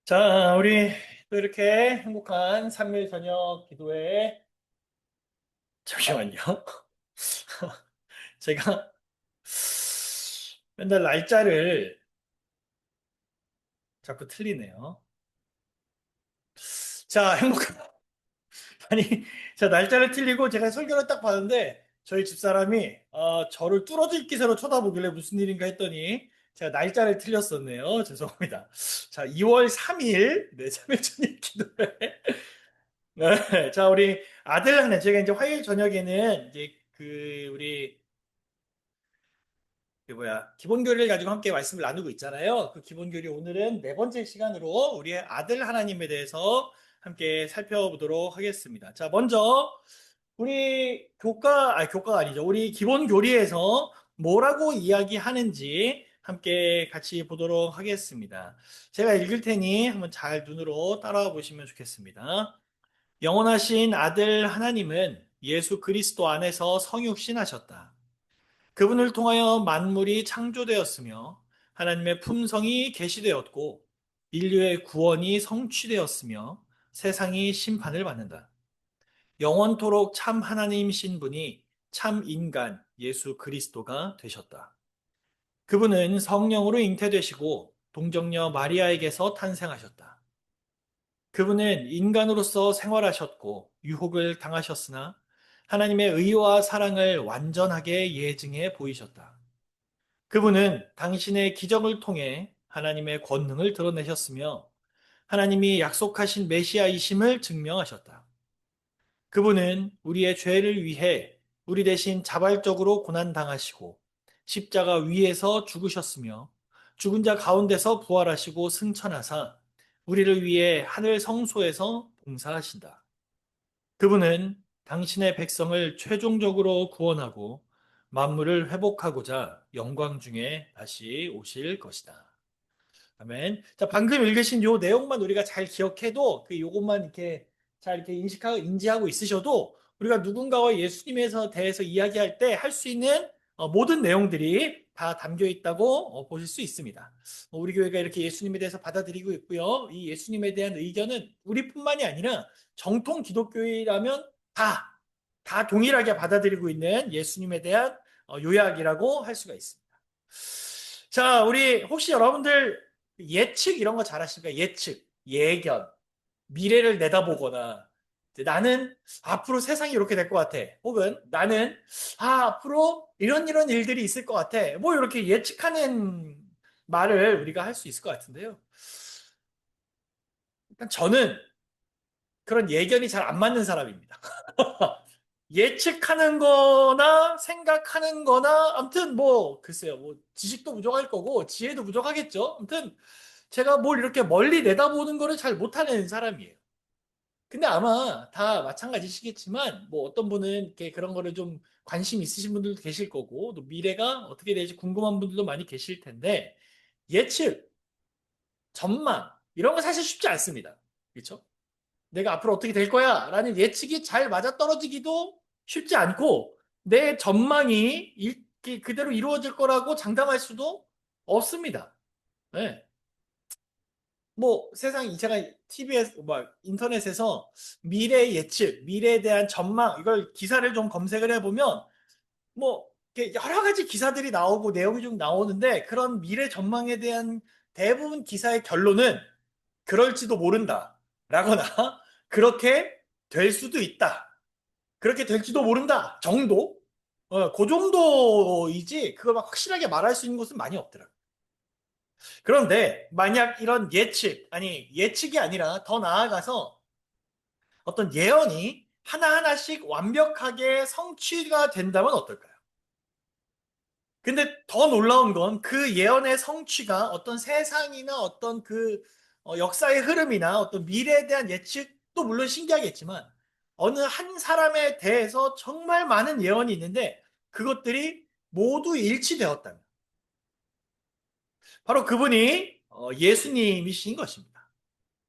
자, 우리 또 이렇게 행복한 3일 저녁 기도회. 잠시만요. 제가 맨날 날짜를 자꾸 틀리네요. 자, 아니, 자, 날짜를 틀리고 제가 설교를 딱 봤는데 저희 집사람이 저를 뚫어질 기세로 쳐다보길래 무슨 일인가 했더니 제가 날짜를 틀렸었네요. 죄송합니다. 자, 2월 3일, 네, 3일 저녁 기도회. 네, 자, 우리 아들 하나, 제가 이제 화요일 저녁에는 이제 우리, 기본 교리를 가지고 함께 말씀을 나누고 있잖아요. 그 기본 교리 오늘은 네 번째 시간으로 우리의 아들 하나님에 대해서 함께 살펴보도록 하겠습니다. 자, 먼저, 교과가 아니죠. 우리 기본 교리에서 뭐라고 이야기하는지 함께 같이 보도록 하겠습니다. 제가 읽을 테니 한번 잘 눈으로 따라와 보시면 좋겠습니다. 영원하신 아들 하나님은 예수 그리스도 안에서 성육신하셨다. 그분을 통하여 만물이 창조되었으며 하나님의 품성이 계시되었고 인류의 구원이 성취되었으며 세상이 심판을 받는다. 영원토록 참 하나님이신 분이 참 인간 예수 그리스도가 되셨다. 그분은 성령으로 잉태되시고 동정녀 마리아에게서 탄생하셨다. 그분은 인간으로서 생활하셨고 유혹을 당하셨으나 하나님의 의와 사랑을 완전하게 예증해 보이셨다. 그분은 당신의 기적을 통해 하나님의 권능을 드러내셨으며 하나님이 약속하신 메시아이심을 증명하셨다. 그분은 우리의 죄를 위해 우리 대신 자발적으로 고난당하시고 십자가 위에서 죽으셨으며 죽은 자 가운데서 부활하시고 승천하사 우리를 위해 하늘 성소에서 봉사하신다. 그분은 당신의 백성을 최종적으로 구원하고 만물을 회복하고자 영광 중에 다시 오실 것이다. 아멘. 자, 방금 읽으신 요 내용만 우리가 잘 기억해도 요것만 이렇게 잘 이렇게 인지하고 있으셔도 우리가 누군가와 예수님에 대해서 이야기할 때 할 수 있는 모든 내용들이 다 담겨 있다고 보실 수 있습니다. 우리 교회가 이렇게 예수님에 대해서 받아들이고 있고요. 이 예수님에 대한 의견은 우리뿐만이 아니라 정통 기독교회라면 다 동일하게 받아들이고 있는 예수님에 대한 요약이라고 할 수가 있습니다. 자, 우리 혹시 여러분들 예측 이런 거 잘하십니까? 예측, 예견, 미래를 내다보거나 이제 나는 앞으로 세상이 이렇게 될 것 같아. 혹은 나는 앞으로 이런 일들이 있을 것 같아. 뭐 이렇게 예측하는 말을 우리가 할 수 있을 것 같은데요. 일단 저는 그런 예견이 잘 안 맞는 사람입니다. 예측하는 거나 생각하는 거나 아무튼 뭐 글쎄요. 뭐 지식도 부족할 거고 지혜도 부족하겠죠. 아무튼 제가 뭘 이렇게 멀리 내다보는 거를 잘 못하는 사람이에요. 근데 아마 다 마찬가지시겠지만 뭐 어떤 분은 이렇게 그런 거를 좀 관심 있으신 분들도 계실 거고 또 미래가 어떻게 될지 궁금한 분들도 많이 계실 텐데 예측, 전망 이런 거 사실 쉽지 않습니다. 그렇죠? 내가 앞으로 어떻게 될 거야 라는 예측이 잘 맞아떨어지기도 쉽지 않고 내 전망이 그대로 이루어질 거라고 장담할 수도 없습니다. 네. 뭐 세상 제가 TV에서 뭐 인터넷에서 미래 예측, 미래에 대한 전망 이걸 기사를 좀 검색을 해보면 뭐 이렇게 여러 가지 기사들이 나오고 내용이 좀 나오는데 그런 미래 전망에 대한 대부분 기사의 결론은 그럴지도 모른다 라거나 그렇게 될 수도 있다. 그렇게 될지도 모른다 정도? 그 정도이지 그걸 막 확실하게 말할 수 있는 곳은 많이 없더라고요. 그런데 만약 이런 예측이 아니라 더 나아가서 어떤 예언이 하나하나씩 완벽하게 성취가 된다면 어떨까요? 근데 더 놀라운 건 그 예언의 성취가 어떤 세상이나 어떤 역사의 흐름이나 어떤 미래에 대한 예측도 물론 신기하겠지만 어느 한 사람에 대해서 정말 많은 예언이 있는데 그것들이 모두 일치되었다면 바로 그분이 예수님이신 것입니다.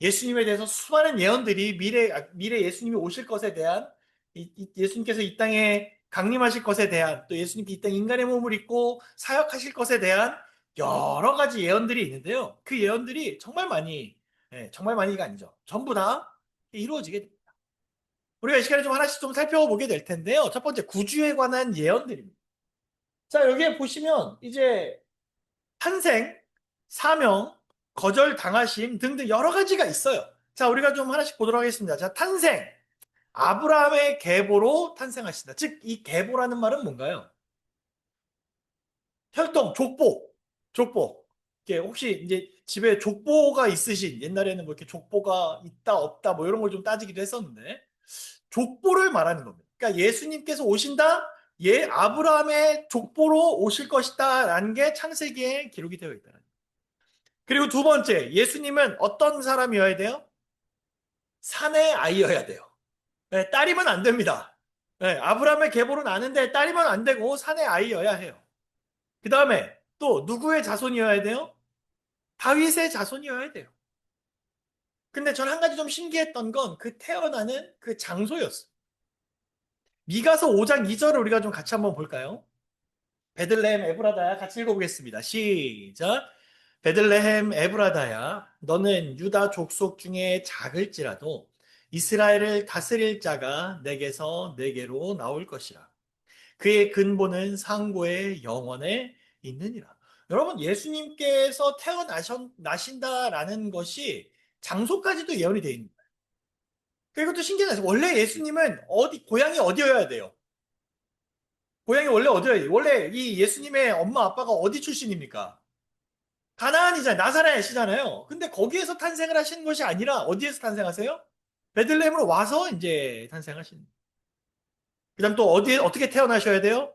예수님에 대해서 수많은 예언들이 미래 예수님이 오실 것에 대한 예수님께서 이 땅에 강림하실 것에 대한 또 예수님께 이 땅에 인간의 몸을 입고 사역하실 것에 대한 여러 가지 예언들이 있는데요. 그 예언들이 정말 많이 예, 정말 많이가 아니죠. 전부 다 이루어지게 됩니다. 우리가 이 시간에 좀 하나씩 좀 살펴보게 될 텐데요. 첫 번째, 구주에 관한 예언들입니다. 자, 여기에 보시면 이제 탄생, 사명, 거절 당하심 등등 여러 가지가 있어요. 자, 우리가 좀 하나씩 보도록 하겠습니다. 자, 탄생. 아브라함의 계보로 탄생하신다. 즉, 이 계보라는 말은 뭔가요? 혈통, 족보, 족보. 이게 혹시 이제 집에 족보가 있으신, 옛날에는 뭐 이렇게 족보가 있다, 없다, 뭐 이런 걸 좀 따지기도 했었는데, 족보를 말하는 겁니다. 그러니까 예수님께서 오신다, 아브라함의 족보로 오실 것이다, 라는 게 창세기에 기록이 되어 있다. 그리고 두 번째, 예수님은 어떤 사람이어야 돼요? 사내 아이여야 돼요. 네, 딸이면 안 됩니다. 네, 아브라함의 계보는 아는데 딸이면 안 되고 사내 아이여야 해요. 그 다음에 또 누구의 자손이어야 돼요? 다윗의 자손이어야 돼요. 근데 전 한 가지 좀 신기했던 건 그 태어나는 그 장소였어요. 미가서 5장 2절을 우리가 좀 같이 한번 볼까요? 베들레헴 에브라다야 같이 읽어보겠습니다. 시작. 베들레헴 에브라다야 너는 유다 족속 중에 작을지라도 이스라엘을 다스릴 자가 내게서 내게로 나올 것이라. 그의 근본은 상고의 영원에 있느니라. 여러분, 예수님께서 태어나신다라는 것이 장소까지도 예언이 되어 있는 거예요. 그리고 또 신기한 게 원래 예수님은 고향이 어디여야 돼요? 고향이 원래 어디여야 돼요? 원래 이 예수님의 엄마 아빠가 어디 출신입니까? 가나안이잖아요. 나사렛이잖아요. 근데 거기에서 탄생을 하시는 것이 아니라 어디에서 탄생하세요? 베들레헴으로 와서 이제 탄생하신. 그다음 또 어떻게 태어나셔야 돼요?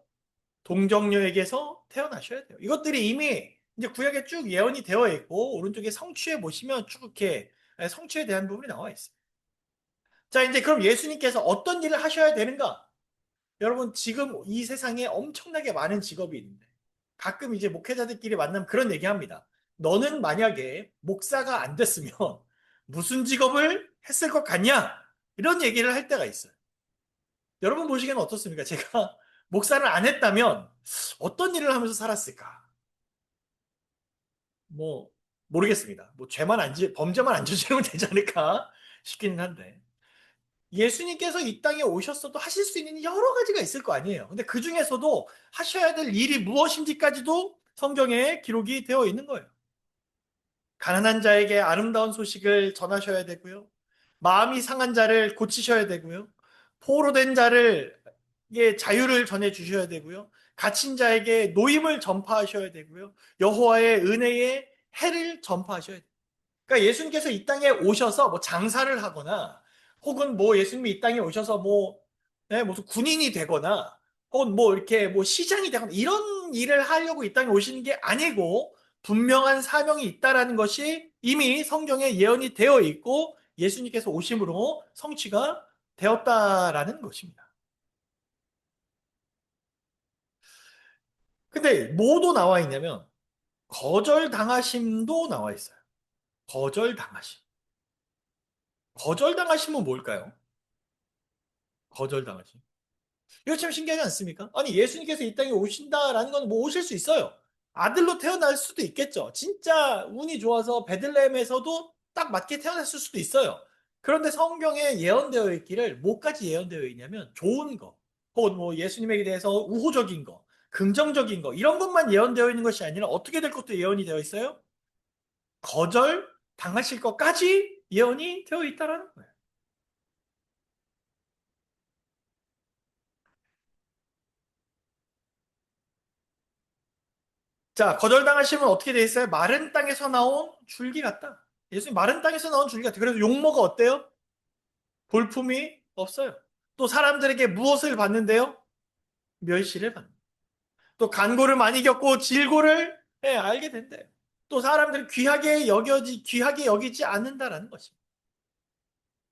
동정녀에게서 태어나셔야 돼요. 이것들이 이미 이제 구약에 쭉 예언이 되어 있고 오른쪽에 성취해 보시면 쭉 이렇게 성취에 대한 부분이 나와 있어요. 자, 이제 그럼 예수님께서 어떤 일을 하셔야 되는가? 여러분, 지금 이 세상에 엄청나게 많은 직업이 있는데 가끔 이제 목회자들끼리 만나면 그런 얘기합니다. 너는 만약에 목사가 안 됐으면 무슨 직업을 했을 것 같냐? 이런 얘기를 할 때가 있어요. 여러분 보시기에는 어떻습니까? 제가 목사를 안 했다면 어떤 일을 하면서 살았을까? 뭐 모르겠습니다. 뭐 범죄만 안 저지르면 되지 않을까 싶기는 한데 예수님께서 이 땅에 오셨어도 하실 수 있는 여러 가지가 있을 거 아니에요. 근데 그 중에서도 하셔야 될 일이 무엇인지까지도 성경에 기록이 되어 있는 거예요. 가난한 자에게 아름다운 소식을 전하셔야 되고요. 마음이 상한 자를 고치셔야 되고요. 포로된 자를 자유를 전해 주셔야 되고요. 갇힌 자에게 노임을 전파하셔야 되고요. 여호와의 은혜의 해를 전파하셔야 돼요. 그러니까 예수님께서 이 땅에 오셔서 뭐 장사를 하거나 혹은 뭐 예수님이 이 땅에 오셔서 뭐 무슨 군인이 되거나 혹은 뭐 이렇게 뭐 시장이 되거나 이런 일을 하려고 이 땅에 오시는 게 아니고 분명한 사명이 있다라는 것이 이미 성경에 예언이 되어 있고 예수님께서 오심으로 성취가 되었다라는 것입니다. 근데 뭐도 나와 있냐면 거절당하심도 나와 있어요. 거절당하심. 거절당하심은 뭘까요? 거절당하심. 이거 참 신기하지 않습니까? 아니, 예수님께서 이 땅에 오신다라는 건 뭐 오실 수 있어요. 아들로 태어날 수도 있겠죠. 진짜 운이 좋아서 베들레헴에서도 딱 맞게 태어났을 수도 있어요. 그런데 성경에 예언되어 있기를 뭐까지 예언되어 있냐면 좋은 거, 혹은 뭐 예수님에 대해서 우호적인 거, 긍정적인 거 이런 것만 예언되어 있는 것이 아니라 어떻게 될 것도 예언이 되어 있어요? 거절 당하실 것까지 예언이 되어 있다라는 거예요. 자, 거절당하시면 어떻게 돼 있어요? 마른 땅에서 나온 줄기 같다. 예수님 마른 땅에서 나온 줄기 같다. 그래서 용모가 어때요? 볼품이 없어요. 또 사람들에게 무엇을 받는데요? 멸시를 받는. 또 간고를 많이 겪고 질고를 알게 된대요. 또 사람들이 귀하게 여기지 않는다라는 것입니다.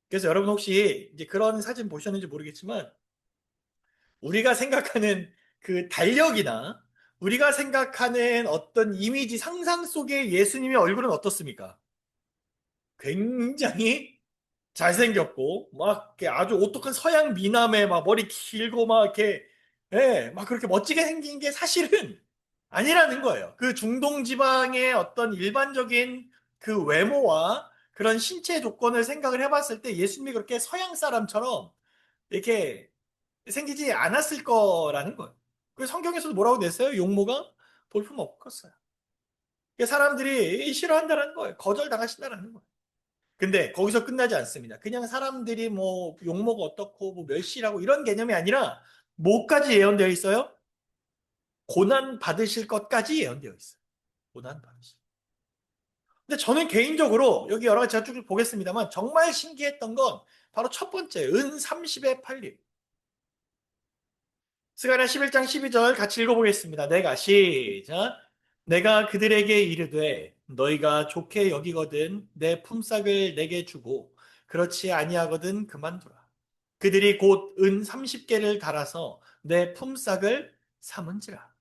그래서 여러분 혹시 이제 그런 사진 보셨는지 모르겠지만 우리가 생각하는 그 달력이나 우리가 생각하는 어떤 이미지 상상 속의 예수님의 얼굴은 어떻습니까? 굉장히 잘생겼고 막 이렇게 아주 오똑한 서양 미남에 막 머리 길고 막 이렇게 막 그렇게 멋지게 생긴 게 사실은 아니라는 거예요. 그 중동 지방의 어떤 일반적인 그 외모와 그런 신체 조건을 생각을 해봤을 때 예수님이 그렇게 서양 사람처럼 이렇게 생기지 않았을 거라는 거예요. 그 성경에서도 뭐라고 냈어요? 용모가 볼품 없겠어요. 사람들이 싫어한다는 거예요. 거절당하신다는 거예요. 근데 거기서 끝나지 않습니다. 그냥 사람들이 뭐 용모가 어떻고 뭐 멸시라고 이런 개념이 아니라 뭐까지 예언되어 있어요? 고난 받으실 것까지 예언되어 있어요. 고난 받으실. 근데 저는 개인적으로 여기 여러 가지 제가 쭉 보겠습니다만 정말 신기했던 건 바로 첫 번째 은 30의 8리. 스가랴 11장 12절 같이 읽어보겠습니다. 내가 시작. 내가 그들에게 이르되 너희가 좋게 여기거든 내 품삯을 내게 주고 그렇지 아니하거든 그만두라. 그들이 곧 은 30개를 달아서 내 품삯을 삼은지라.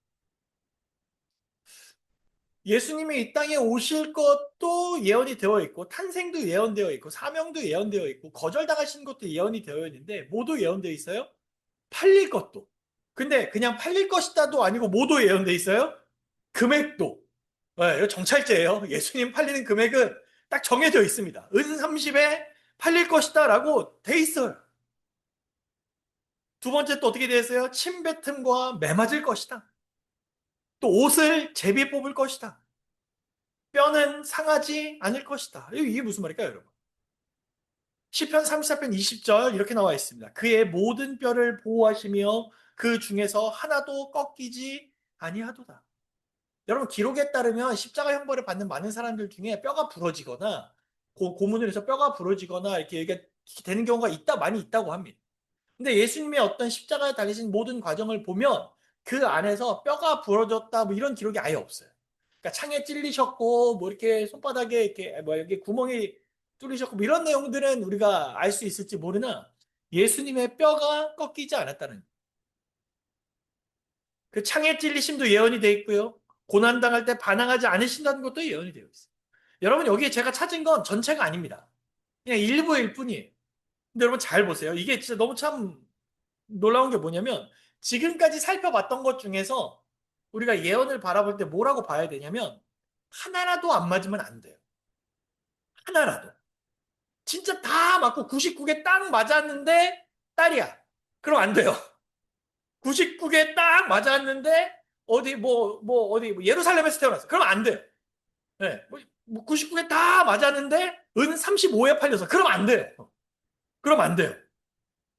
예수님이 이 땅에 오실 것도 예언이 되어 있고 탄생도 예언되어 있고 사명도 예언되어 있고 거절당하신 것도 예언이 되어 있는데 모두 예언되어 있어요? 팔릴 것도. 근데 그냥 팔릴 것이다도 아니고 모두 예언되어 있어요? 금액도. 네, 이거 정찰제예요. 예수님 팔리는 금액은 딱 정해져 있습니다. 은 30에 팔릴 것이다라고 돼 있어요. 두 번째 또 어떻게 되어 있어요? 침뱉음과 매맞을 것이다. 또 옷을 제비 뽑을 것이다. 뼈는 상하지 않을 것이다. 이게 무슨 말일까요, 여러분? 시편 34편 20절 이렇게 나와 있습니다. 그의 모든 뼈를 보호하시며 그 중에서 하나도 꺾이지 아니하도다. 여러분 기록에 따르면 십자가 형벌을 받는 많은 사람들 중에 뼈가 부러지거나 고문을 해서 뼈가 부러지거나 이렇게 되는 경우가 많이 있다고 합니다. 근데 예수님의 어떤 십자가에 달리신 모든 과정을 보면 그 안에서 뼈가 부러졌다 뭐 이런 기록이 아예 없어요. 그러니까 창에 찔리셨고 뭐 이렇게 손바닥에 이렇게 뭐 여기 구멍이 뚫리셨고 뭐 이런 내용들은 우리가 알 수 있을지 모르나 예수님의 뼈가 꺾이지 않았다는 그 창에 찔리심도 예언이 돼 있고요. 고난 당할 때 반항하지 않으신다는 것도 예언이 되어 있어요. 여러분 여기에 제가 찾은 건 전체가 아닙니다. 그냥 일부일 뿐이에요. 근데 여러분 잘 보세요. 이게 진짜 너무 참 놀라운 게 뭐냐면 지금까지 살펴봤던 것 중에서 우리가 예언을 바라볼 때 뭐라고 봐야 되냐면 하나라도 안 맞으면 안 돼요. 하나라도. 진짜 다 맞고 99개 딱 맞았는데 딸이야. 그럼 안 돼요. 99개 딱 맞았는데 어디 뭐 예루살렘에서 태어났어. 그럼 안 돼요. 네. 뭐 99개 다 맞았는데 은 35에 팔려서 그럼 안 돼요. 그럼 안 돼요.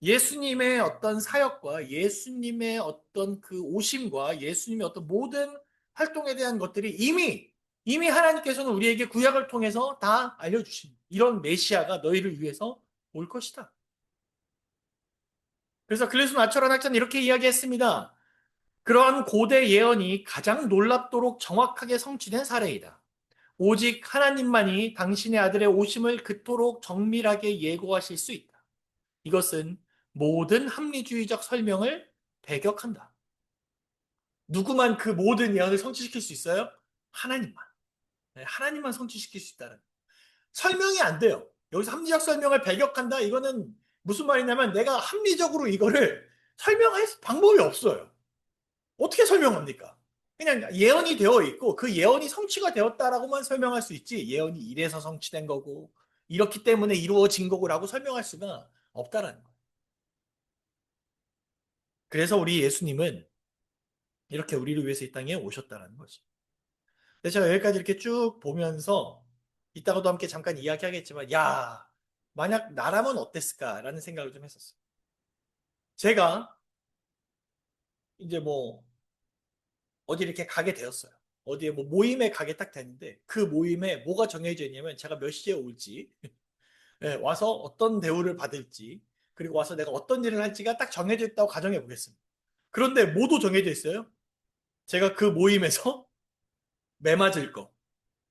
예수님의 어떤 사역과 예수님의 어떤 그 오심과 예수님의 어떤 모든 활동에 대한 것들이 이미 하나님께서는 우리에게 구약을 통해서 다 알려주신 이런 메시아가 너희를 위해서 올 것이다. 그래서 글리스 나초란 학자는 이렇게 이야기했습니다. 그러한 고대 예언이 가장 놀랍도록 정확하게 성취된 사례이다. 오직 하나님만이 당신의 아들의 오심을 그토록 정밀하게 예고하실 수 있다. 이것은 모든 합리주의적 설명을 배격한다. 누구만 그 모든 예언을 성취시킬 수 있어요? 하나님만. 네, 하나님만 성취시킬 수 있다는. 설명이 안 돼요. 여기서 합리적 설명을 배격한다? 이거는 무슨 말이냐면 내가 합리적으로 이거를 설명할 방법이 없어요. 어떻게 설명합니까? 그냥 예언이 되어 있고 그 예언이 성취가 되었다라고만 설명할 수 있지 예언이 이래서 성취된 거고 이렇기 때문에 이루어진 거고라고 설명할 수가 없다라는 거예요. 그래서 우리 예수님은 이렇게 우리를 위해서 이 땅에 오셨다는 거죠. 근데 제가 여기까지 이렇게 쭉 보면서 이따가도 함께 잠깐 이야기하겠지만 야 만약 나라면 어땠을까라는 생각을 좀 했었어요. 제가 이제 뭐 어디 이렇게 가게 되었어요. 어디에 뭐 모임에 가게 딱 됐는데 그 모임에 뭐가 정해져 있냐면 제가 몇 시에 올지 예, 와서 어떤 대우를 받을지 그리고 와서 내가 어떤 일을 할지가 딱 정해져 있다고 가정해 보겠습니다. 그런데 뭐도 정해져 있어요. 제가 그 모임에서 매 맞을 거,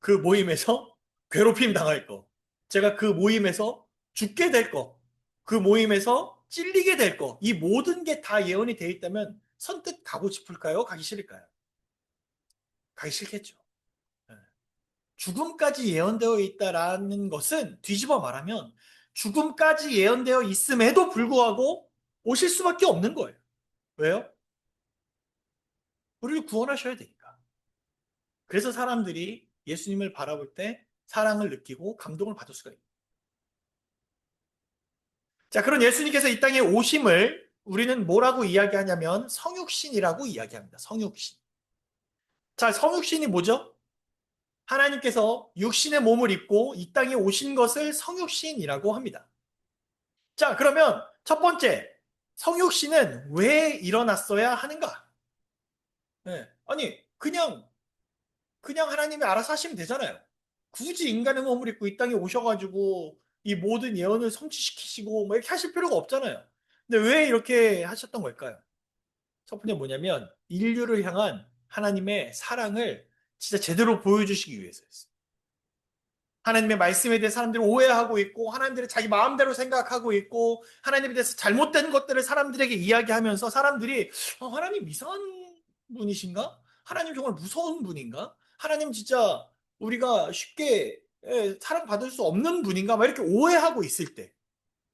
그 모임에서 괴롭힘 당할 거, 제가 그 모임에서 죽게 될 거, 그 모임에서 찔리게 될 거, 이 모든 게 다 예언이 돼 있다면 선뜻 가고 싶을까요? 가기 싫을까요? 가기 싫겠죠. 예. 죽음까지 예언되어 있다라는 것은 뒤집어 말하면 죽음까지 예언되어 있음에도 불구하고 오실 수밖에 없는 거예요. 왜요? 우리를 구원하셔야 되니까. 그래서 사람들이 예수님을 바라볼 때 사랑을 느끼고 감동을 받을 수가 있습니다. 자, 그런 예수님께서 이 땅에 오심을 우리는 뭐라고 이야기하냐면 성육신이라고 이야기합니다. 성육신. 자, 성육신이 뭐죠? 하나님께서 육신의 몸을 입고 이 땅에 오신 것을 성육신이라고 합니다. 자, 그러면 첫 번째, 성육신은 왜 일어났어야 하는가? 네. 아니, 그냥 하나님이 알아서 하시면 되잖아요. 굳이 인간의 몸을 입고 이 땅에 오셔가지고 이 모든 예언을 성취시키시고 뭐 이렇게 하실 필요가 없잖아요. 근데 왜 이렇게 하셨던 걸까요? 첫 번째 뭐냐면 인류를 향한 하나님의 사랑을 진짜 제대로 보여주시기 위해서였어요. 하나님의 말씀에 대해 사람들이 오해하고 있고 하나님들이 자기 마음대로 생각하고 있고 하나님에 대해서 잘못된 것들을 사람들에게 이야기하면서 사람들이 하나님 이상한 분이신가? 하나님 정말 무서운 분인가? 하나님 진짜 우리가 쉽게 사랑받을 수 없는 분인가? 막 이렇게 오해하고 있을 때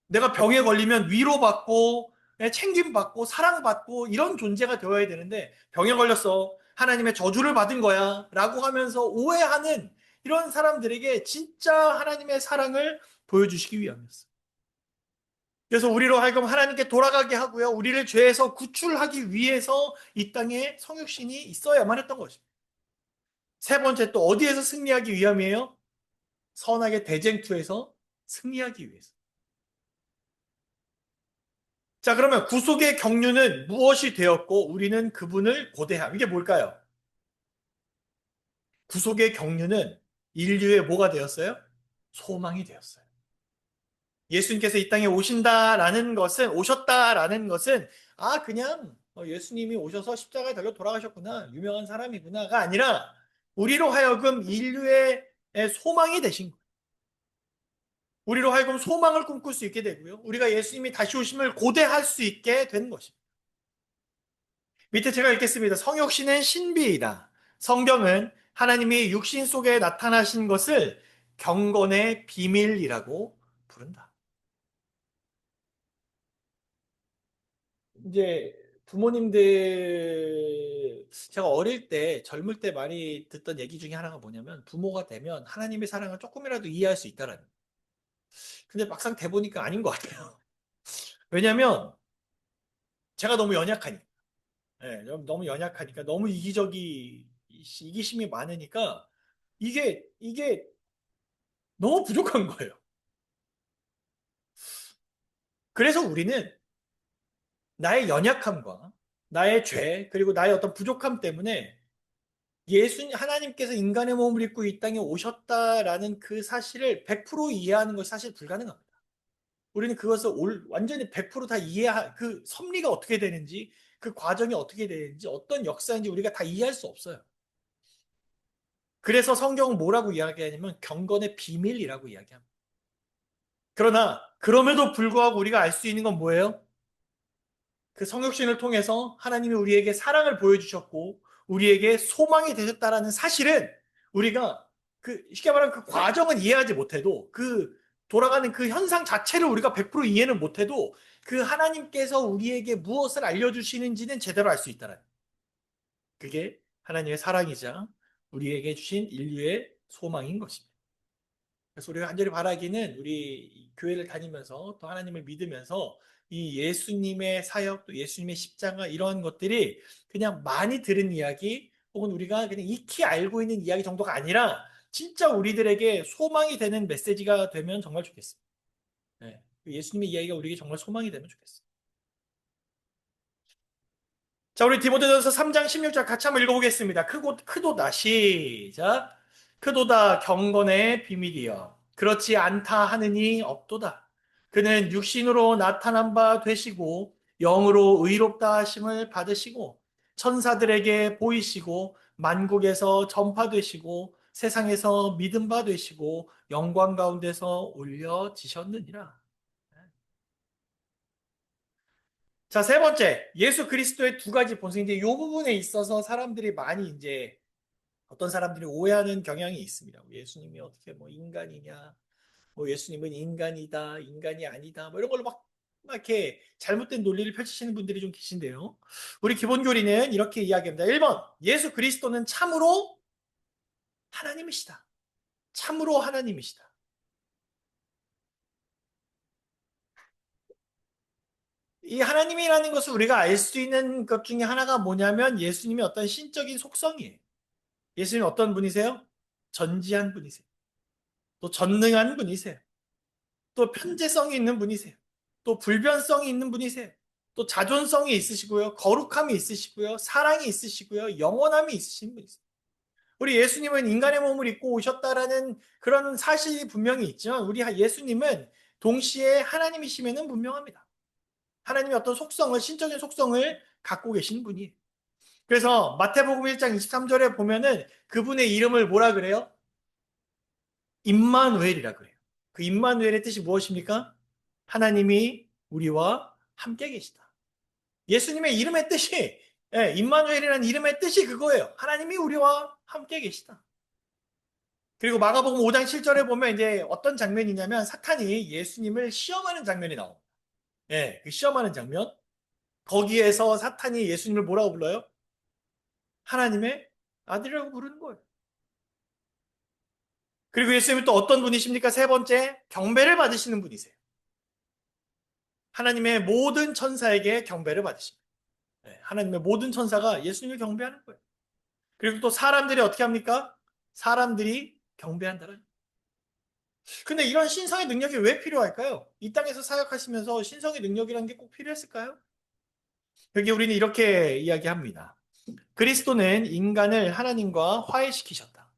내가 병에 걸리면 위로받고 챙김받고 사랑받고 이런 존재가 되어야 되는데 병에 걸렸어. 하나님의 저주를 받은 거야. 라고 하면서 오해하는 이런 사람들에게 진짜 하나님의 사랑을 보여주시기 위함이었어요. 그래서 우리로 하여금 하나님께 돌아가게 하고요. 우리를 죄에서 구출하기 위해서 이 땅에 성육신이 있어야만 했던 것입니다. 세 번째 또 어디에서 승리하기 위함이에요? 선악의 대쟁투에서 승리하기 위해서. 자, 그러면 구속의 경륜은 무엇이 되었고 우리는 그분을 고대함. 이게 뭘까요? 구속의 경륜은 인류의 뭐가 되었어요? 소망이 되었어요. 예수님께서 이 땅에 오셨다라는 것은, 그냥 예수님이 오셔서 십자가에 달려 돌아가셨구나. 유명한 사람이구나가 아니라, 우리로 하여금 인류의 소망이 되신 거예요. 우리로 하여금 소망을 꿈꿀 수 있게 되고요. 우리가 예수님이 다시 오심을 고대할 수 있게 된 것입니다. 밑에 제가 읽겠습니다. 성육신은 신비이다. 성경은 하나님이 육신 속에 나타나신 것을 경건의 비밀이라고 부른다. 이제 부모님들, 제가 어릴 때, 젊을 때 많이 듣던 얘기 중에 하나가 뭐냐면 부모가 되면 하나님의 사랑을 조금이라도 이해할 수 있다라는. 근데 막상 돼보니까 아닌 것 같아요. 왜냐면 제가 너무 연약하니까. 예, 너무 연약하니까, 너무 이기심이 많으니까, 이게 너무 부족한 거예요. 그래서 우리는 나의 연약함과 나의 죄, 그리고 나의 어떤 부족함 때문에 하나님께서 인간의 몸을 입고 이 땅에 오셨다라는 그 사실을 100% 이해하는 것이 사실 불가능합니다. 우리는 그것을 완전히 100%다 그 섭리가 어떻게 되는지, 그 과정이 어떻게 되는지, 어떤 역사인지 우리가 다 이해할 수 없어요. 그래서 성경은 뭐라고 이야기하냐면 경건의 비밀이라고 이야기합니다. 그러나 그럼에도 불구하고 우리가 알 수 있는 건 뭐예요? 그 성육신을 통해서 하나님이 우리에게 사랑을 보여주셨고 우리에게 소망이 되셨다라는 사실은 우리가 쉽게 말하면 그 과정은 이해하지 못해도 돌아가는 그 현상 자체를 우리가 100% 이해는 못해도 그 하나님께서 우리에게 무엇을 알려주시는지는 제대로 알 수 있다는 그게 하나님의 사랑이자 우리에게 주신 인류의 소망인 것입니다. 그래서 우리가 간절히 바라기는 우리 교회를 다니면서 또 하나님을 믿으면서 이 예수님의 사역 또 예수님의 십자가 이런 것들이 그냥 많이 들은 이야기 혹은 우리가 그냥 익히 알고 있는 이야기 정도가 아니라 진짜 우리들에게 소망이 되는 메시지가 되면 정말 좋겠습니다. 네. 예수님의 이야기가 우리에게 정말 소망이 되면 좋겠습니다. 자, 우리 디모데전서 3장 16절 같이 한번 읽어보겠습니다. 크도다 시작. 크도다 경건의 비밀이여 그렇지 않다 하느니 없도다. 그는 육신으로 나타난 바 되시고 영으로 의롭다 하심을 받으시고 천사들에게 보이시고 만국에서 전파되시고 세상에서 믿음 바 되시고 영광 가운데서 올려지셨느니라. 자, 세 번째, 예수 그리스도의 두 가지 본성. 이제 이 부분에 있어서 사람들이 많이 이제 어떤 사람들이 오해하는 경향이 있습니다. 예수님이 어떻게 뭐 인간이냐, 뭐 예수님은 인간이다, 인간이 아니다, 뭐 이런 걸로 막 이렇게 잘못된 논리를 펼치시는 분들이 좀 계신데요. 우리 기본 교리는 이렇게 이야기합니다. 1번, 예수 그리스도는 참으로 하나님이시다. 참으로 하나님이시다. 이 하나님이라는 것을 우리가 알 수 있는 것 중에 하나가 뭐냐면 예수님의 어떤 신적인 속성이에요. 예수님 어떤 분이세요? 전지한 분이세요. 또 전능한 분이세요. 또 편재성이 있는 분이세요. 또 불변성이 있는 분이세요. 또 자존성이 있으시고요. 거룩함이 있으시고요. 사랑이 있으시고요. 영원함이 있으신 분이세요. 우리 예수님은 인간의 몸을 입고 오셨다라는 그런 사실이 분명히 있지만 우리 예수님은 동시에 하나님이심에는 분명합니다. 하나님의 어떤 속성을, 신적인 속성을 갖고 계신 분이에요. 그래서 마태복음 1장 23절에 보면은 그분의 이름을 뭐라 그래요? 임마누엘이라 그래요. 그 임마누엘의 뜻이 무엇입니까? 하나님이 우리와 함께 계시다. 예수님의 이름의 뜻이, 예, 임마누엘이라는 이름의 뜻이 그거예요. 하나님이 우리와 함께 계시다. 그리고 마가복음 5장 7절에 보면 이제 어떤 장면이냐면 사탄이 예수님을 시험하는 장면이 나옵니다. 예, 그 시험하는 장면. 거기에서 사탄이 예수님을 뭐라고 불러요? 하나님의 아들이라고 부르는 거예요. 그리고 예수님은 또 어떤 분이십니까? 세 번째, 경배를 받으시는 분이세요. 하나님의 모든 천사에게 경배를 받으십니다. 네, 하나님의 모든 천사가 예수님을 경배하는 거예요. 그리고 또 사람들이 어떻게 합니까? 사람들이 경배한다는. 근데 이런 신성의 능력이 왜 필요할까요? 이 땅에서 사역하시면서 신성의 능력이라는 게 꼭 필요했을까요? 여기 우리는 이렇게 이야기합니다. 그리스도는 인간을 하나님과 화해시키셨다.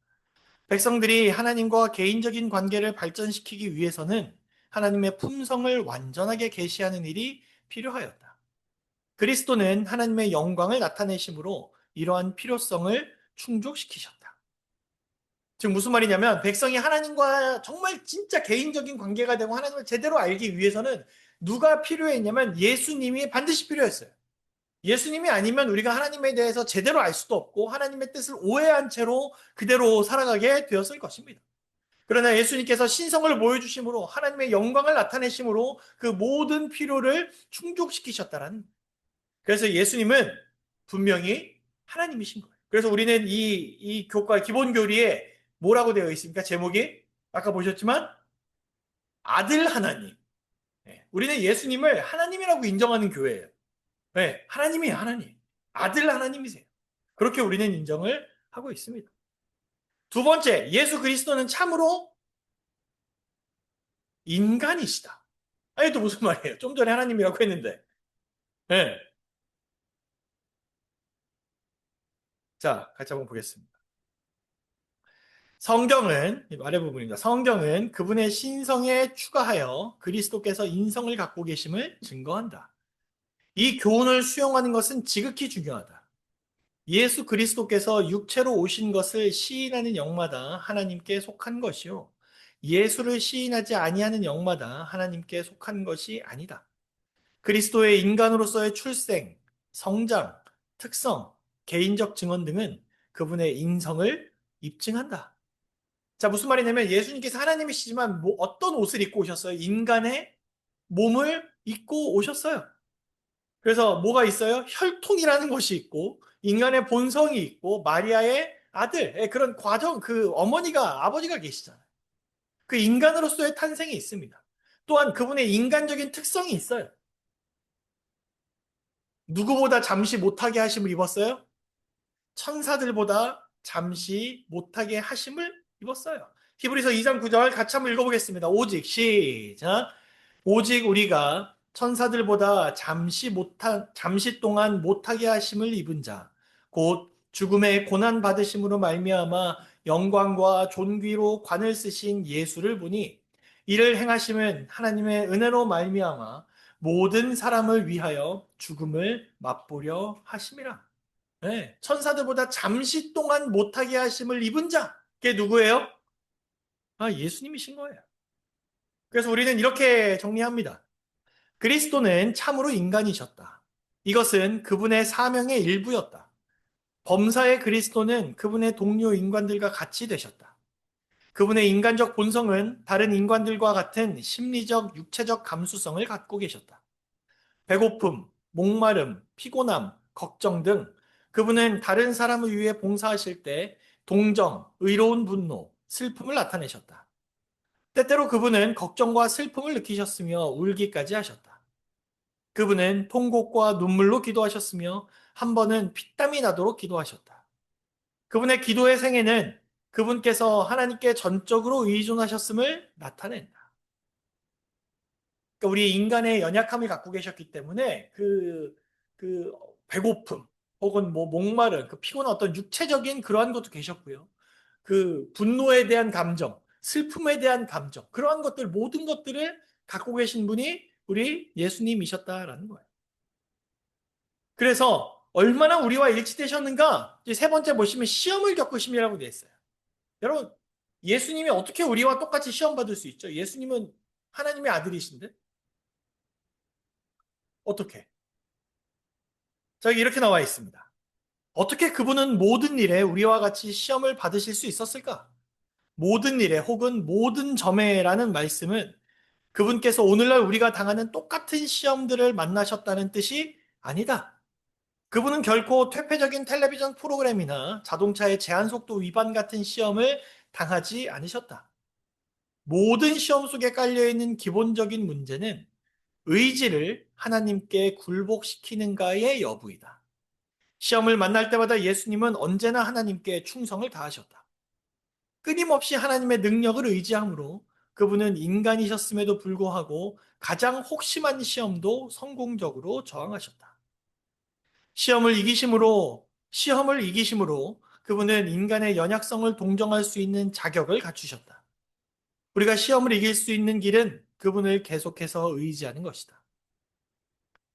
백성들이 하나님과 개인적인 관계를 발전시키기 위해서는 하나님의 품성을 완전하게 계시하는 일이 필요하였다. 그리스도는 하나님의 영광을 나타내심으로 이러한 필요성을 충족시키셨다. 지금 무슨 말이냐면 백성이 하나님과 정말 진짜 개인적인 관계가 되고 하나님을 제대로 알기 위해서는 누가 필요했냐면 예수님이 반드시 필요했어요. 예수님이 아니면 우리가 하나님에 대해서 제대로 알 수도 없고 하나님의 뜻을 오해한 채로 그대로 살아가게 되었을 것입니다. 그러나 예수님께서 신성을 보여주심으로 하나님의 영광을 나타내심으로 그 모든 필요를 충족시키셨다라는. 그래서 예수님은 분명히 하나님이신 거예요. 그래서 우리는 이 교과 기본 교리에 뭐라고 되어 있습니까? 제목이 아까 보셨지만 아들 하나님. 네, 우리는 예수님을 하나님이라고 인정하는 교회예요. 네, 하나님이 하나님. 아들 하나님이세요. 그렇게 우리는 인정을 하고 있습니다. 두 번째, 예수 그리스도는 참으로 인간이시다. 아니, 또 무슨 말이에요? 좀 전에 하나님이라고 했는데. 네. 자, 같이 한번 보겠습니다. 성경은, 아래 부분입니다. 성경은 그분의 신성에 추가하여 그리스도께서 인성을 갖고 계심을 증거한다. 이 교훈을 수용하는 것은 지극히 중요하다. 예수 그리스도께서 육체로 오신 것을 시인하는 영마다 하나님께 속한 것이요. 예수를 시인하지 아니하는 영마다 하나님께 속한 것이 아니다. 그리스도의 인간으로서의 출생, 성장, 특성, 개인적 증언 등은 그분의 인성을 입증한다. 자, 무슨 말이냐면 예수님께서 하나님이시지만 뭐 어떤 옷을 입고 오셨어요? 인간의 몸을 입고 오셨어요. 그래서 뭐가 있어요? 혈통이라는 것이 있고 인간의 본성이 있고 마리아의 아들, 그런 과정, 그 어머니가 아버지가 계시잖아요. 그 인간으로서의 탄생이 있습니다. 또한 그분의 인간적인 특성이 있어요. 누구보다 잠시 못하게 하심을 입었어요? 천사들보다 잠시 못하게 하심을 입었어요. 히브리서 2장 9절 같이 한번 읽어보겠습니다. 오직 시작. 오직 우리가 천사들보다 잠시 동안 못하게 하심을 입은 자, 곧 죽음의 고난 받으심으로 말미암아 영광과 존귀로 관을 쓰신 예수를 보니 이를 행하심은 하나님의 은혜로 말미암아 모든 사람을 위하여 죽음을 맛보려 하심이라. 네, 천사들보다 잠시 동안 못하게 하심을 입은 자, 그게 누구예요? 아, 예수님이신 거예요. 그래서 우리는 이렇게 정리합니다. 그리스도는 참으로 인간이셨다. 이것은 그분의 사명의 일부였다. 범사의 그리스도는 그분의 동료 인간들과 같이 되셨다. 그분의 인간적 본성은 다른 인간들과 같은 심리적, 육체적 감수성을 갖고 계셨다. 배고픔, 목마름, 피곤함, 걱정 등 그분은 다른 사람을 위해 봉사하실 때 동정, 의로운 분노, 슬픔을 나타내셨다. 때때로 그분은 걱정과 슬픔을 느끼셨으며 울기까지 하셨다. 그분은 통곡과 눈물로 기도하셨으며 한 번은 피땀이 나도록 기도하셨다. 그분의 기도의 생애는 그분께서 하나님께 전적으로 의존하셨음을 나타낸다. 그러니까 우리 인간의 연약함을 갖고 계셨기 때문에 그 배고픔 혹은 뭐 목마른 그 피곤한 어떤 육체적인 그러한 것도 계셨고요. 그 분노에 대한 감정, 슬픔에 대한 감정, 그러한 것들 모든 것들을 갖고 계신 분이 우리 예수님이셨다라는 거예요. 그래서 얼마나 우리와 일치되셨는가? 이제 세 번째 보시면 시험을 겪으심이라고 되어 있어요. 여러분, 예수님이 어떻게 우리와 똑같이 시험 받을 수 있죠? 예수님은 하나님의 아들이신데 어떻게? 자, 여기 이렇게 나와 있습니다. 어떻게 그분은 모든 일에 우리와 같이 시험을 받으실 수 있었을까? 모든 일에 혹은 모든 점에라는 말씀은 그분께서 오늘날 우리가 당하는 똑같은 시험들을 만나셨다는 뜻이 아니다. 그분은 결코 퇴폐적인 텔레비전 프로그램이나 자동차의 제한 속도 위반 같은 시험을 당하지 않으셨다. 모든 시험 속에 깔려있는 기본적인 문제는 의지를 하나님께 굴복시키는가의 여부이다. 시험을 만날 때마다 예수님은 언제나 하나님께 충성을 다하셨다. 끊임없이 하나님의 능력을 의지함으로 그분은 인간이셨음에도 불구하고 가장 혹심한 시험도 성공적으로 저항하셨다. 시험을 이기심으로 그분은 인간의 연약성을 동정할 수 있는 자격을 갖추셨다. 우리가 시험을 이길 수 있는 길은 그분을 계속해서 의지하는 것이다.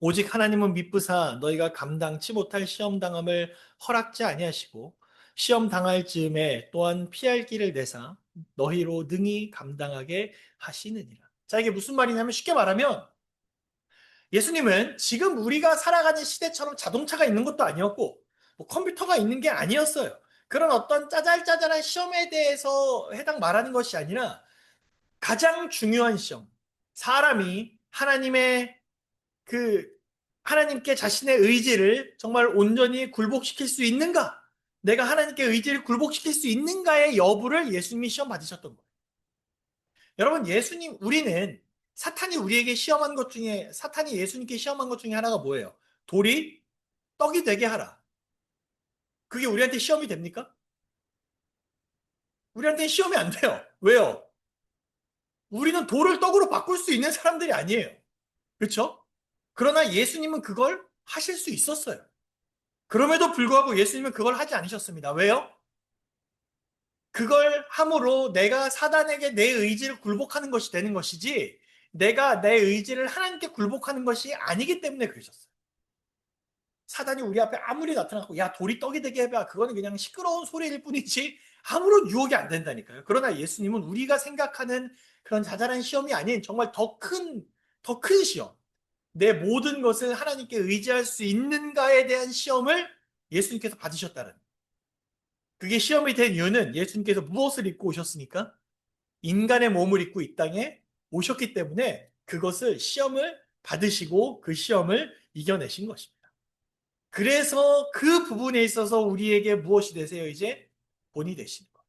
오직 하나님은 미쁘사 너희가 감당치 못할 시험 당함을 허락지 아니하시고 시험 당할 즈음에 또한 피할 길을 내사 너희로 능히 감당하게 하시느니라. 자, 이게 무슨 말이냐면 쉽게 말하면 예수님은 지금 우리가 살아가는 시대처럼 자동차가 있는 것도 아니었고 뭐 컴퓨터가 있는 게 아니었어요. 그런 어떤 짜잘짜잘한 시험에 대해서 해당 말하는 것이 아니라 가장 중요한 시험. 사람이 그 하나님께 자신의 의지를 정말 온전히 굴복시킬 수 있는가? 내가 하나님께 의지를 굴복시킬 수 있는가의 여부를 예수님이 시험 받으셨던 거예요. 여러분, 우리는 사탄이 예수님께 시험한 것 중에 하나가 뭐예요? 돌이 떡이 되게 하라. 그게 우리한테 시험이 됩니까? 우리한테 시험이 안 돼요. 왜요? 우리는 돌을 떡으로 바꿀 수 있는 사람들이 아니에요. 그렇죠? 그러나 예수님은 그걸 하실 수 있었어요. 그럼에도 불구하고 예수님은 그걸 하지 않으셨습니다. 왜요? 그걸 함으로 내가 사단에게 내 의지를 굴복하는 것이 되는 것이지 내가 내 의지를 하나님께 굴복하는 것이 아니기 때문에 그러셨어요. 사단이 우리 앞에 아무리 나타나고 야 돌이 떡이 되게 해봐 그거는 그냥 시끄러운 소리일 뿐이지 아무런 유혹이 안 된다니까요. 그러나 예수님은 우리가 생각하는 그런 자잘한 시험이 아닌 정말 더 큰 시험, 내 모든 것을 하나님께 의지할 수 있는가에 대한 시험을 예수님께서 받으셨다는, 그게 시험이 된 이유는 예수님께서 무엇을 입고 오셨으니까? 인간의 몸을 입고 이 땅에 오셨기 때문에 그것을 시험을 받으시고 그 시험을 이겨내신 것입니다. 그래서 그 부분에 있어서 우리에게 무엇이 되세요? 이제 본이 되시는 것.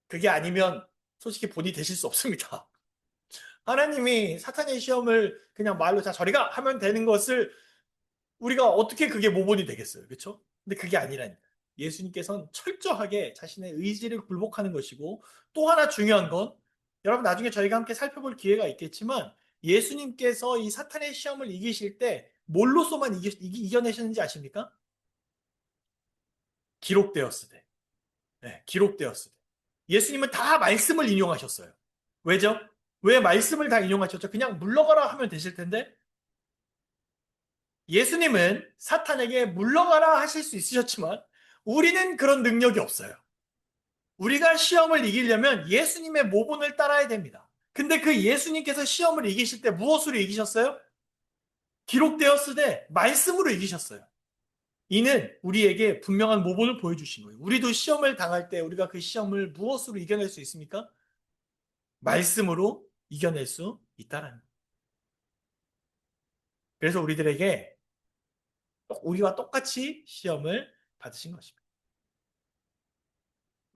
그게 아니면 솔직히 본이 되실 수 없습니다. 하나님이 사탄의 시험을 그냥 말로 자 저리 가 하면 되는 것을 우리가 어떻게 그게 모본이 되겠어요. 그렇죠? 근데 그게 아니라니까. 예수님께서는 철저하게 자신의 의지를 굴복하는 것이고 또 하나 중요한 건 여러분 나중에 저희가 함께 살펴볼 기회가 있겠지만 예수님께서 이 사탄의 시험을 이기실 때 뭘로서만 이겨내셨는지 아십니까? 기록되었으되. 네, 기록되었으되. 예수님은 다 말씀을 인용하셨어요. 왜죠? 왜 말씀을 다 인용하셨죠? 그냥 물러가라 하면 되실 텐데 예수님은 사탄에게 물러가라 하실 수 있으셨지만 우리는 그런 능력이 없어요. 우리가 시험을 이기려면 예수님의 모본을 따라야 됩니다. 근데 그 예수님께서 시험을 이기실 때 무엇으로 이기셨어요? 기록되었으되 말씀으로 이기셨어요. 이는 우리에게 분명한 모본을 보여주신 거예요. 우리도 시험을 당할 때 우리가 그 시험을 무엇으로 이겨낼 수 있습니까? 말씀으로 이겨낼 수 있다라는 거예요. 그래서 우리와 똑같이 시험을 받으신 것입니다.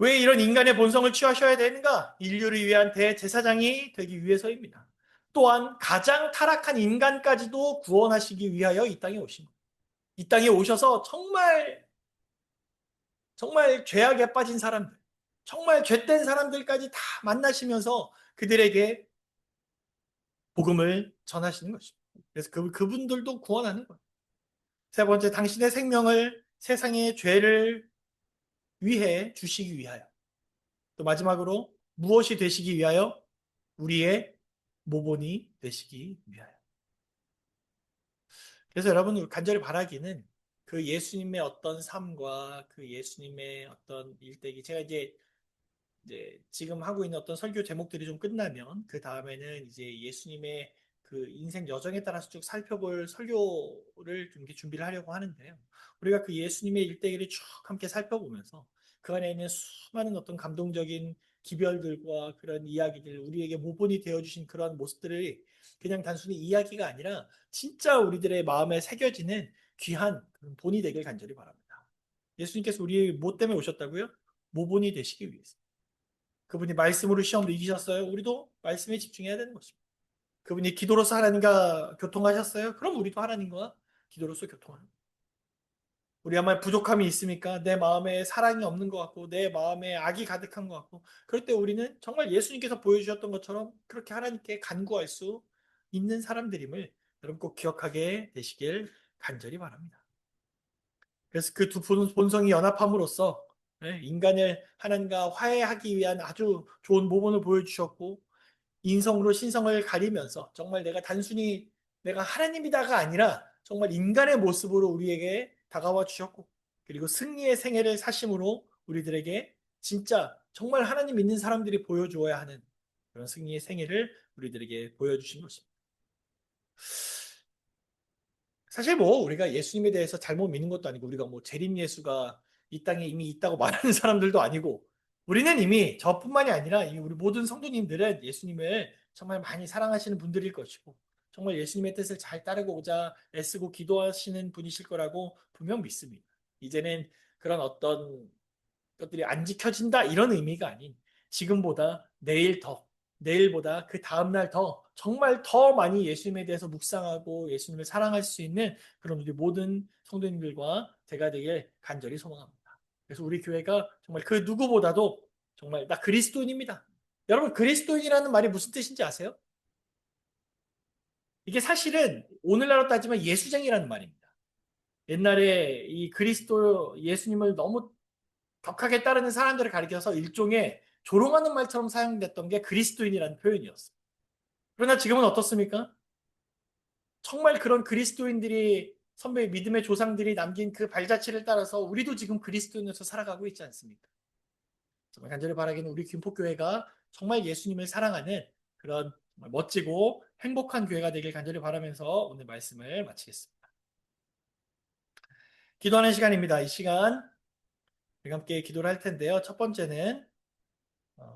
왜 이런 인간의 본성을 취하셔야 되는가? 인류를 위한 대제사장이 되기 위해서입니다. 또한 가장 타락한 인간까지도 구원하시기 위하여 이 땅에 오신 거예요. 이 땅에 오셔서 정말 정말 죄악에 빠진 사람들, 정말 죄된 사람들까지 다 만나시면서 그들에게 복음을 전하시는 것입니다. 그래서 그분들도 구원하는 거예요. 세 번째, 당신의 생명을 세상의 죄를 위해 주시기 위하여. 또 마지막으로 무엇이 되시기 위하여? 우리의 모본이 되시기 위하여. 그래서 여러분 간절히 바라기는 그 예수님의 어떤 삶과 그 예수님의 어떤 일대기, 제가 이제 지금 하고 있는 어떤 설교 제목들이 좀 끝나면 그 다음에는 이제 예수님의 그 인생 여정에 따라서 쭉 살펴볼 설교를 좀 이렇게 준비를 하려고 하는데요. 우리가 그 예수님의 일대기를 쭉 함께 살펴보면서 그 안에 있는 수많은 어떤 감동적인 기별들과 그런 이야기들, 우리에게 모본이 되어주신 그런 모습들을 그냥 단순히 이야기가 아니라 진짜 우리들의 마음에 새겨지는 귀한 그런 본이 되길 간절히 바랍니다. 예수님께서 우리 뭐 때문에 오셨다고요? 모본이 되시기 위해서. 그분이 말씀으로 시험도 이기셨어요. 우리도 말씀에 집중해야 되는 것입니다. 그분이 기도로서 하나님과 교통하셨어요. 그럼 우리도 하나님과 기도로서 교통하는 거예요. 우리 아마 부족함이 있습니까? 내 마음에 사랑이 없는 것 같고 내 마음에 악이 가득한 것 같고 그럴 때 우리는 정말 예수님께서 보여주셨던 것처럼 그렇게 하나님께 간구할 수 있는 사람들임을 여러분 꼭 기억하게 되시길 간절히 바랍니다. 그래서 그 두 본성이 연합함으로써 인간을 하나님과 화해하기 위한 아주 좋은 모본을 보여주셨고 인성으로 신성을 가리면서 정말 내가 단순히 내가 하나님이다가 아니라 정말 인간의 모습으로 우리에게 다가와 주셨고 그리고 승리의 생애를 사심으로 우리들에게 진짜 정말 하나님 믿는 사람들이 보여주어야 하는 그런 승리의 생애를 우리들에게 보여주신 것입니다. 사실 뭐 우리가 예수님에 대해서 잘못 믿는 것도 아니고 우리가 뭐 재림 예수가 이 땅에 이미 있다고 말하는 사람들도 아니고 우리는 이미 저뿐만이 아니라 우리 모든 성도님들은 예수님을 정말 많이 사랑하시는 분들일 것이고 정말 예수님의 뜻을 잘 따르고자 애쓰고 기도하시는 분이실 거라고 분명 믿습니다. 이제는 그런 어떤 것들이 안 지켜진다 이런 의미가 아닌 지금보다 내일 더 내일보다 그 다음날 더 정말 더 많이 예수님에 대해서 묵상하고 예수님을 사랑할 수 있는 그런 우리 모든 성도님들과 제가 되길 간절히 소망합니다. 그래서 우리 교회가 정말 그 누구보다도 정말 나 그리스도인입니다. 여러분 그리스도인이라는 말이 무슨 뜻인지 아세요? 이게 사실은 오늘날로 따지면 예수쟁이라는 말입니다. 옛날에 이 그리스도 예수님을 너무 격하게 따르는 사람들을 가리켜서 일종의 조롱하는 말처럼 사용됐던 게 그리스도인이라는 표현이었어요. 그러나 지금은 어떻습니까? 정말 그런 그리스도인들이 선배 믿음의 조상들이 남긴 그 발자취를 따라서 우리도 지금 그리스도인으로서 살아가고 있지 않습니까? 정말 간절히 바라기는 우리 김포교회가 정말 예수님을 사랑하는 그런 정말 멋지고 행복한 교회가 되길 간절히 바라면서 오늘 말씀을 마치겠습니다. 기도하는 시간입니다. 이 시간 우리 함께 기도를 할 텐데요. 첫 번째는